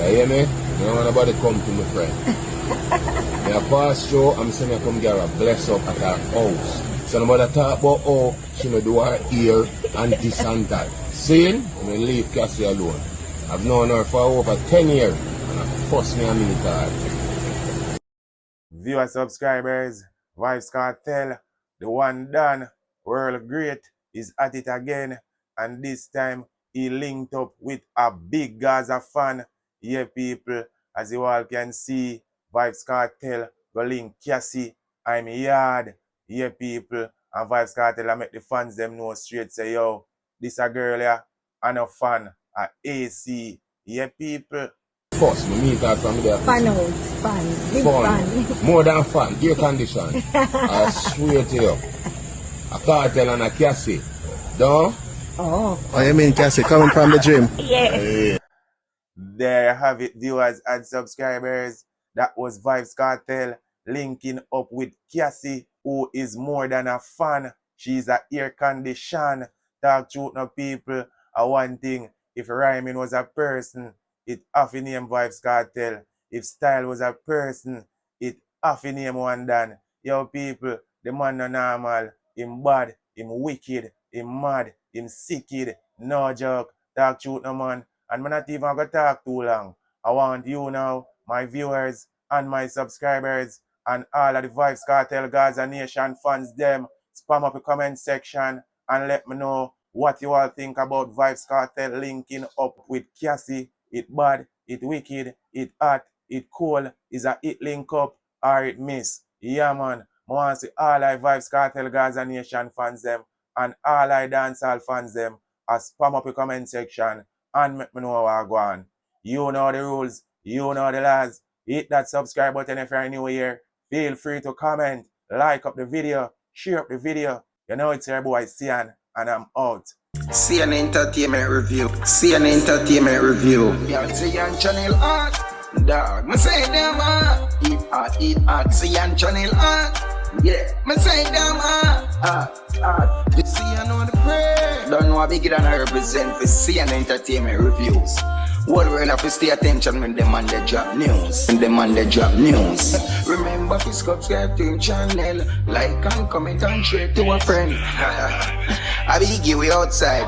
hear me? You don't want nobody come to my friend. I pass through, I'm saying I come get her bless up at her house. So nobody talk about how she no do her ear and this and that. Seeing? I'm going to leave Cassie alone. I've known her for over 10 years and I forced me to meet her. Viewer subscribers, Vybz Kartel, the one done, world great, is at it again. And this time, he linked up with a big Gaza fan. Yeah, people, as you all can see, Vybz Kartel go link Cassie. I'm yard. Yeah, people, and Vybz Kartel I make the fans them know straight. Say, yo, this a girl here, and a fan, a AC. Yeah, people. First, we meet her from there. Fan out, fan, big fan. More than fan, gear condition. I swear to you. A Kartel and a Cassie. Don't? Oh, you mean Cassie coming from the gym? yeah. There you have it, viewers and subscribers. That was Vybz Kartel linking up with Cassie, who is more than a fan. She's a air condition. Talk truth now, people. One thing, if rhyming was a person, it often name Vybz Kartel. If style was a person, it often name one done. Yo, people, the man no normal. Him bad, him wicked, him mad, him sicked. No joke. Talk truth no, man. And I'm not even going to talk too long. I want you now, my viewers and my subscribers, and all of the Vybz Kartel Gaza Nation fans, them, spam up the comment section and let me know what you all think about Vybz Kartel linking up with Cassie. It bad, it wicked, it hot, it cool, is a it link up or it miss. Yeah, man. I want to see all of Vybz Kartel Gaza Nation fans, them, and all of dancehall fans, them, spam up the comment section and make me know what I go on. You know the rules, you know the laws. Hit that subscribe button if you're new here. Feel free to comment, like up the video, share up the video. You know it's your boy Cian, and I'm out. Cian Entertainment Review. Cian Entertainment Review. Yeah, Cian Channel Art. Dog, me say them eat art. Cian Channel Art. Yeah, me say them art. You see I know the prayer. Don't know how big than I represent for Cian Entertainment Reviews. What we're have to stay attention when them on the drop news. Remember to subscribe to the channel, like and comment and share to a friend. I be give you outside.